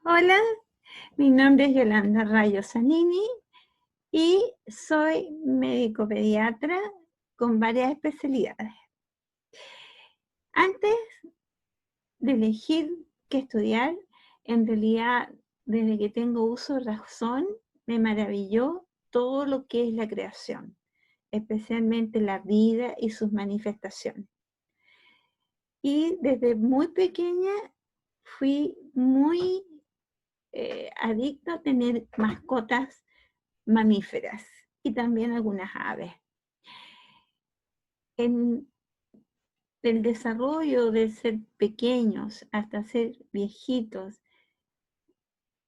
Hola, mi nombre es Yolanda Rayo Zanini y soy médico pediatra con varias especialidades. Antes de elegir qué estudiar, en realidad desde que tengo uso de razón me maravilló todo lo que es la creación, especialmente la vida y sus manifestaciones. Y desde muy pequeña fui muy adicta a tener mascotas mamíferas y también algunas aves. En el desarrollo de ser pequeños hasta ser viejitos,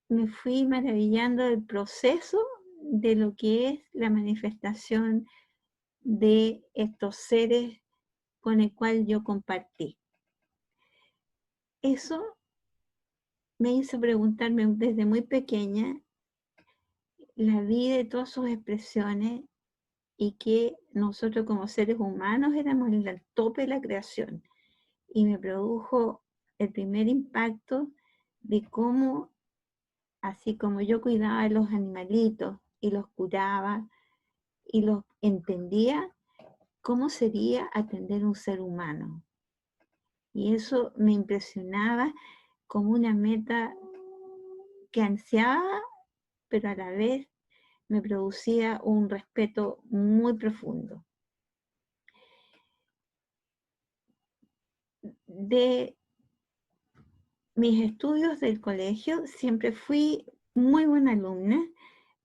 me fui maravillando del proceso de lo que es la manifestación de estos seres con el cual yo compartí. Eso me hizo preguntarme desde muy pequeña la vida y todas sus expresiones y que nosotros como seres humanos éramos el tope de la creación. Y me produjo el primer impacto de cómo, así como yo cuidaba de los animalitos y los curaba y los entendía, cómo sería atender un ser humano. Y eso me impresionaba como una meta que ansiaba, pero a la vez me producía un respeto muy profundo. De mis estudios del colegio siempre fui muy buena alumna,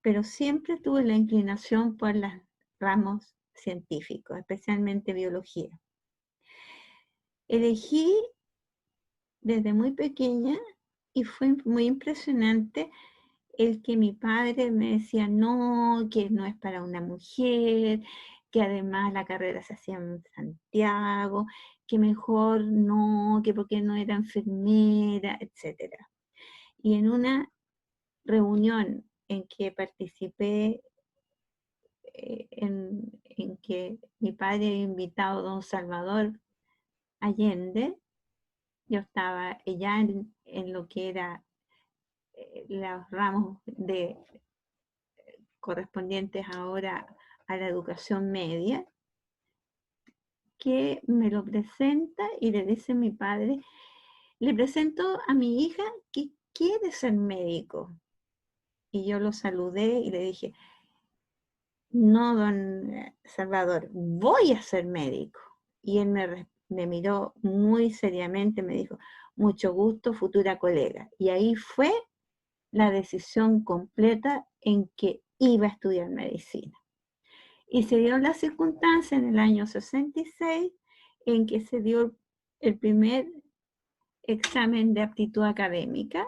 pero siempre tuve la inclinación por los ramos científicos, especialmente biología. Elegí desde muy pequeña y fue muy impresionante el que mi padre me decía no, que no es para una mujer, que además la carrera se hacía en Santiago, que mejor no, que porque no era enfermera, etcétera. Y en una reunión en que participé, en que mi padre había invitado a don Salvador Allende, yo estaba ya en lo que era los ramos de correspondientes ahora a la educación media, que me lo presenta y le dice mi padre, le presento a mi hija que quiere ser médico. Y yo lo saludé y le dije, no, don Salvador, voy a ser médico. Y él me miró muy seriamente, me dijo, mucho gusto, futura colega. Y ahí fue la decisión completa en que iba a estudiar medicina. Y se dio la circunstancia en el año 66 en que se dio el primer examen de aptitud académica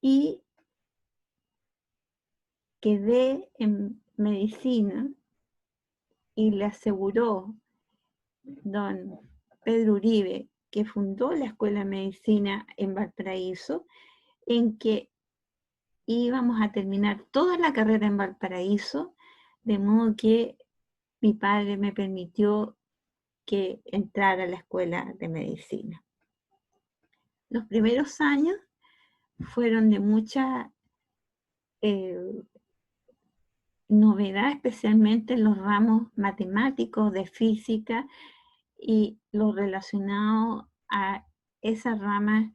y quedé en medicina y le aseguró don Pedro Uribe, que fundó la Escuela de Medicina en Valparaíso, en que íbamos a terminar toda la carrera en Valparaíso, de modo que mi padre me permitió que entrara a la Escuela de Medicina. Los primeros años fueron de mucha novedad, especialmente en los ramos matemáticos, de física y lo relacionado a esas ramas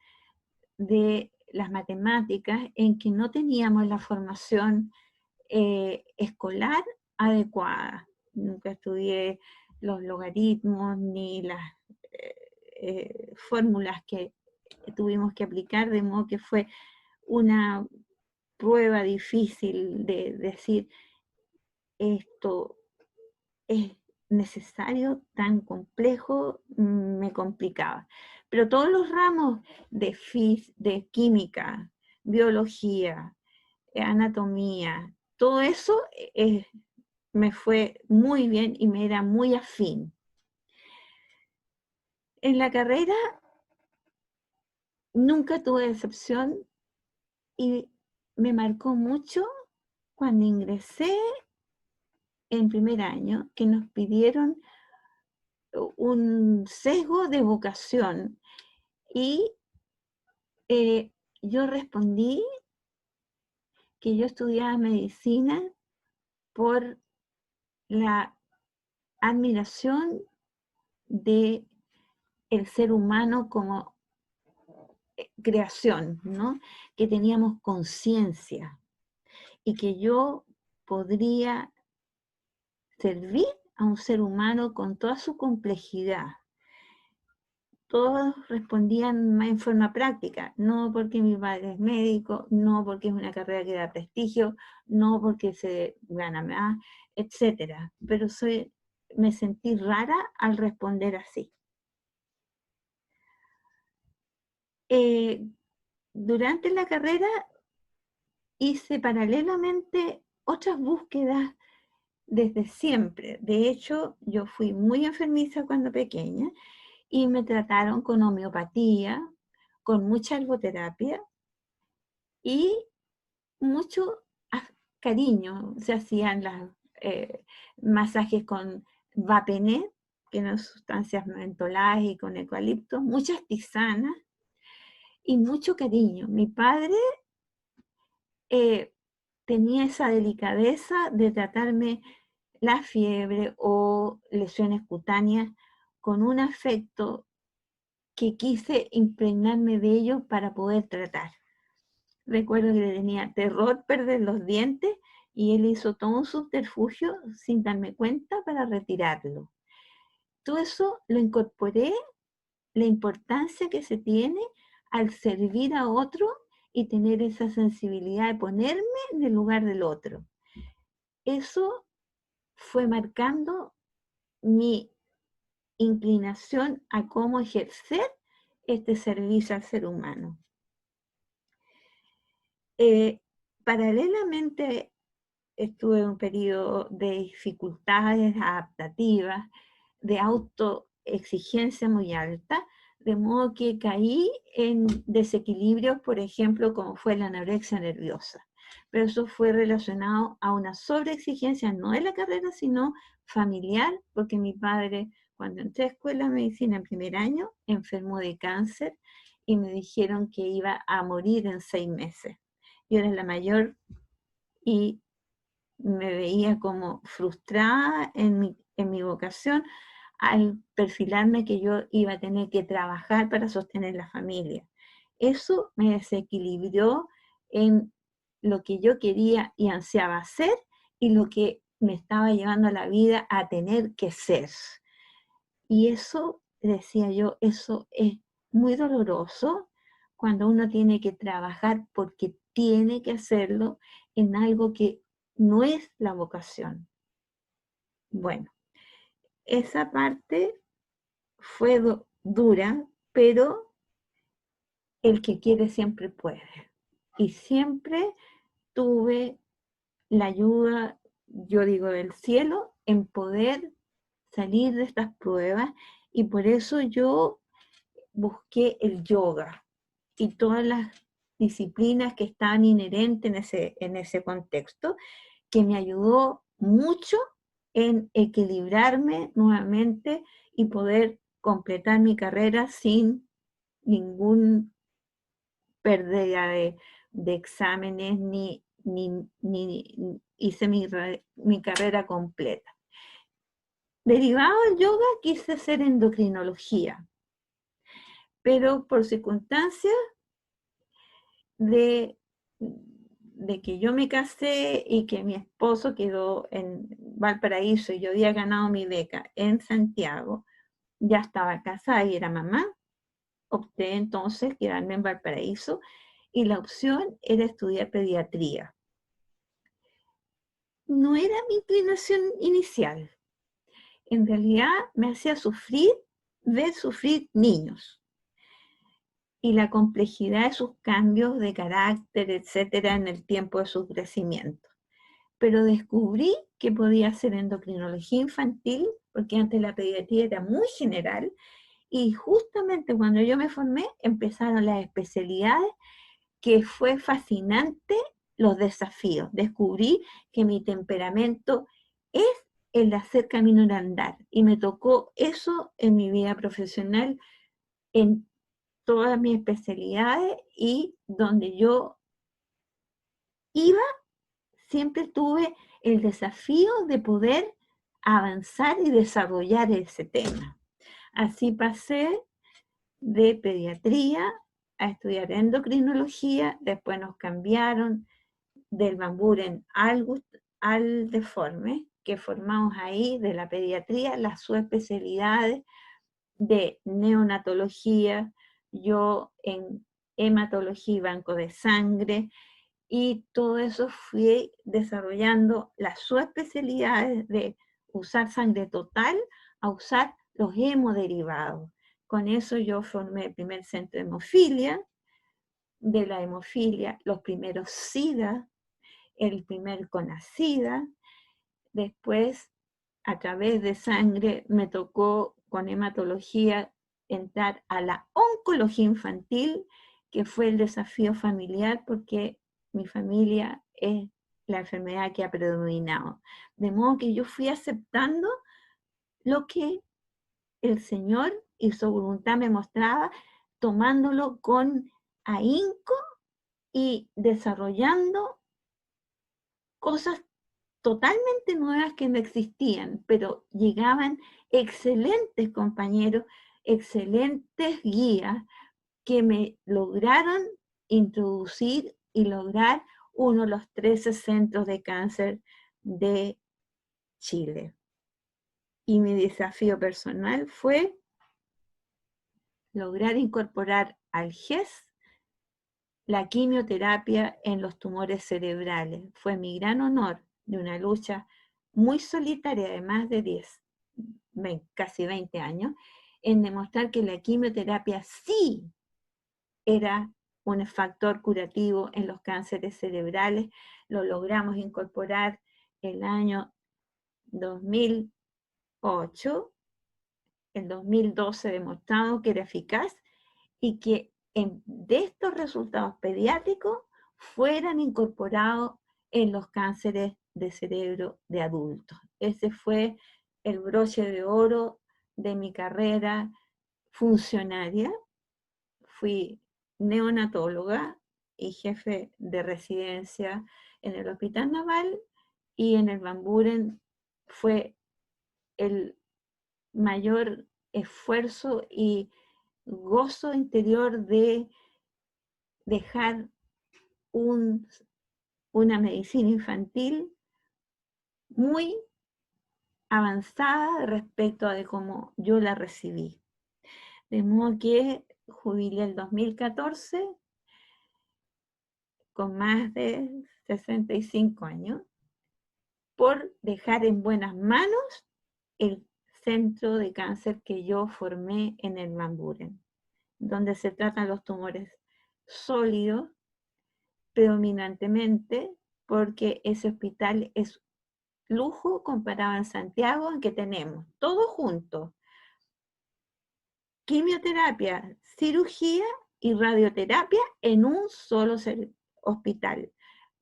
de las matemáticas en que no teníamos la formación escolar adecuada. Nunca estudié los logaritmos ni las fórmulas que tuvimos que aplicar, de modo que fue una prueba difícil de decir esto es necesario, tan complejo, me complicaba. Pero todos los ramos de química, biología, anatomía, todo eso me fue muy bien y me era muy afín. En la carrera nunca tuve decepción y me marcó mucho cuando ingresé en primer año que nos pidieron un sesgo de vocación y yo respondí que yo estudiaba medicina por la admiración de el ser humano como creación, ¿no? Que teníamos conciencia y que yo podría servir a un ser humano con toda su complejidad. Todos respondían en forma práctica, no porque mi padre es médico, no porque es una carrera que da prestigio, no porque se gana más, etcétera. Pero me sentí rara al responder así. Durante la carrera hice paralelamente otras búsquedas desde siempre. De hecho, yo fui muy enfermiza cuando pequeña y me trataron con homeopatía, con mucha herboterapia y mucho cariño. Se hacían los masajes con vapené, que eran sustancias mentoladas y con eucalipto, muchas tisanas y mucho cariño. Mi padre tenía esa delicadeza de tratarme la fiebre o lesiones cutáneas con un afecto que quise impregnarme de ello para poder tratar. Recuerdo que le tenía terror perder los dientes y él hizo todo un subterfugio sin darme cuenta para retirarlo. Todo eso lo incorporé, la importancia que se tiene al servir a otro y tener esa sensibilidad de ponerme en el lugar del otro. Eso fue marcando mi inclinación a cómo ejercer este servicio al ser humano. Paralelamente estuve en un periodo de dificultades adaptativas, de autoexigencia muy alta, de modo que caí en desequilibrios, por ejemplo, como fue la anorexia nerviosa. Pero eso fue relacionado a una sobreexigencia, no de la carrera, sino familiar, porque mi padre, cuando entré a escuela de medicina en primer año, enfermó de cáncer y me dijeron que iba a morir en 6 meses. Yo era la mayor y me veía como frustrada en mi vocación al perfilarme que yo iba a tener que trabajar para sostener la familia. Eso me desequilibró en lo que yo quería y ansiaba hacer y lo que me estaba llevando a la vida a tener que ser. Y eso, decía yo, eso es muy doloroso cuando uno tiene que trabajar porque tiene que hacerlo en algo que no es la vocación. Bueno, esa parte fue dura, pero el que quiere siempre puede. Y siempre tuve la ayuda, yo digo, del cielo en poder salir de estas pruebas y por eso yo busqué el yoga y todas las disciplinas que estaban inherentes en ese contexto, que me ayudó mucho en equilibrarme nuevamente y poder completar mi carrera sin ningún pérdida de exámenes ni hice mi carrera completa. Derivado del yoga quise hacer endocrinología, pero por circunstancias de, de que yo me casé y que mi esposo quedó en Valparaíso y yo había ganado mi beca en Santiago, ya estaba casada y era mamá, opté entonces quedarme en Valparaíso y la opción era estudiar pediatría. No era mi inclinación inicial. En realidad me hacía sufrir ver sufrir niños y la complejidad de sus cambios de carácter, etcétera, en el tiempo de su crecimiento. Pero descubrí que podía hacer endocrinología infantil, porque antes la pediatría era muy general, y justamente cuando yo me formé empezaron las especialidades, que fue fascinante los desafíos. Descubrí que mi temperamento es el de hacer camino al andar, y me tocó eso en mi vida profesional en todas mis especialidades, y donde yo iba, siempre tuve el desafío de poder avanzar y desarrollar ese tema. Así pasé de pediatría a estudiar endocrinología, después nos cambiaron del Van Buren al deforme, que formamos ahí de la pediatría las subespecialidades de neonatología, yo en hematología y banco de sangre, y todo eso fui desarrollando las subespecialidades de usar sangre total a usar los hemoderivados. Con eso yo formé el primer centro de hemofilia, de la hemofilia, los primeros SIDA, el primer CONASIDA, después a través de sangre me tocó con hematología entrar a la oncología infantil, que fue el desafío familiar porque mi familia es la enfermedad que ha predominado. De modo que yo fui aceptando lo que el Señor y su voluntad me mostraba, tomándolo con ahínco y desarrollando cosas totalmente nuevas que no existían, pero llegaban excelentes compañeros, excelentes guías que me lograron introducir y lograr uno de los 13 centros de cáncer de Chile. Y mi desafío personal fue lograr incorporar al GES la quimioterapia en los tumores cerebrales. Fue mi gran honor de una lucha muy solitaria de más de 10, casi 20 años, en demostrar que la quimioterapia sí era un factor curativo en los cánceres cerebrales. Lo logramos incorporar el año 2008, el 2012 demostrado que era eficaz y que de estos resultados pediátricos fueran incorporados en los cánceres de cerebro de adultos. Ese fue el broche de oro de mi carrera funcionaria. Fui neonatóloga y jefe de residencia en el Hospital Naval, y en el Van Buren fue el mayor esfuerzo y gozo interior de dejar una medicina infantil muy avanzada respecto a de cómo yo la recibí. De modo que jubilé el 2014 con más de 65 años por dejar en buenas manos el centro de cáncer que yo formé en el Van Buren, donde se tratan los tumores sólidos predominantemente, porque ese hospital es lujo comparado en Santiago, en que tenemos todo junto: quimioterapia, cirugía y radioterapia en un solo hospital.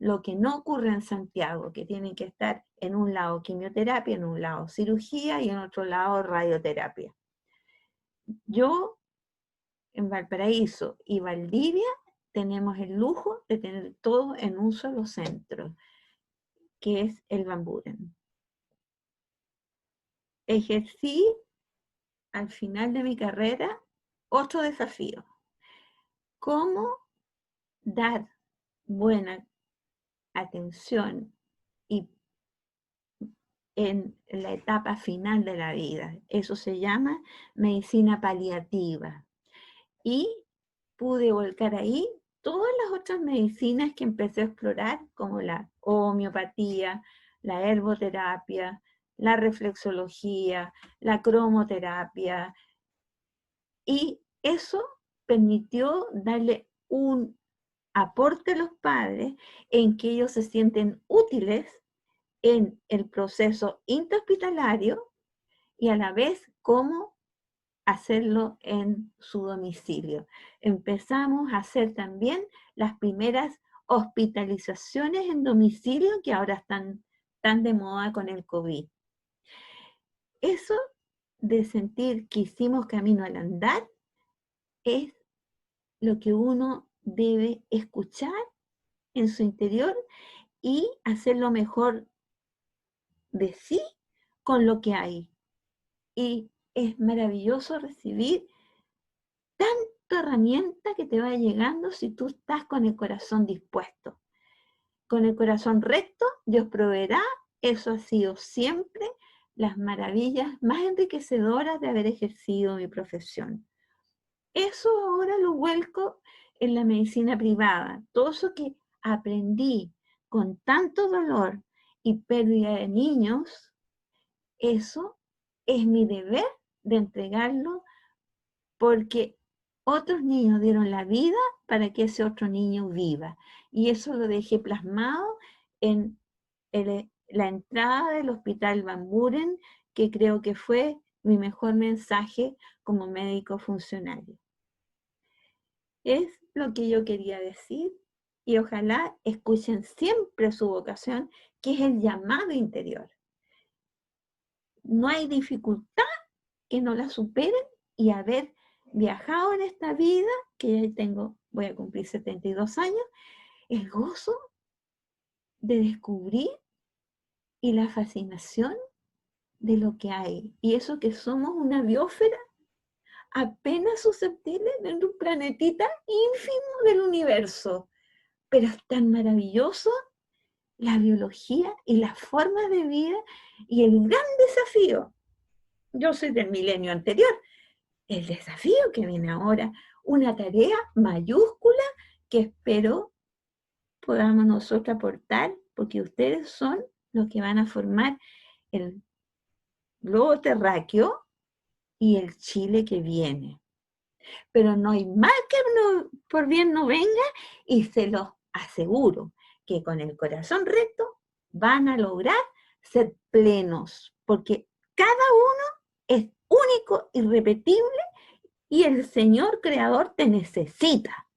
Lo que no ocurre en Santiago, que tienen que estar en un lado quimioterapia, en un lado cirugía y en otro lado radioterapia. Yo, en Valparaíso y Valdivia, tenemos el lujo de tener todo en un solo centro, que es el Van Buren. Ejercí al final de mi carrera otro desafío: cómo dar buena atención y en la etapa final de la vida. Eso se llama medicina paliativa. Y pude volcar ahí todas las otras medicinas que empecé a explorar, como la homeopatía, la herboterapia, la reflexología, la cromoterapia, y eso permitió darle un aporte a los padres en que ellos se sienten útiles en el proceso intrahospitalario y a la vez cómo hacerlo en su domicilio. Empezamos a hacer también las primeras hospitalizaciones en domicilio que ahora están tan de moda con el COVID. Eso de sentir que hicimos camino al andar es lo que uno debe escuchar en su interior y hacer lo mejor de sí con lo que hay. Y es maravilloso recibir tanta herramienta que te va llegando si tú estás con el corazón dispuesto. Con el corazón recto, Dios proveerá. Eso ha sido siempre las maravillas más enriquecedoras de haber ejercido mi profesión. Eso ahora lo vuelco en la medicina privada. Todo eso que aprendí con tanto dolor y pérdida de niños, eso es mi deber de entregarlo porque otros niños dieron la vida para que ese otro niño viva. Y eso lo dejé plasmado en la entrada del Hospital Van Buren, que creo que fue mi mejor mensaje como médico funcionario. Es lo que yo quería decir y ojalá escuchen siempre su vocación, que es el llamado interior. No hay dificultad que no la superen y haber viajado en esta vida, que ya tengo, voy a cumplir 72 años, el gozo de descubrir y la fascinación de lo que hay. Y eso que somos una biosfera apenas susceptible de un planetita ínfimo del universo. Pero es tan maravilloso la biología y las formas de vida y el gran desafío. Yo soy del milenio anterior. El desafío que viene ahora, una tarea mayúscula que espero podamos nosotros aportar, porque ustedes son los que van a formar el globo terráqueo y el Chile que viene. Pero no hay mal que no, por bien no venga, y se los aseguro que con el corazón recto van a lograr ser plenos, porque cada uno es único, irrepetible, y el Señor Creador te necesita.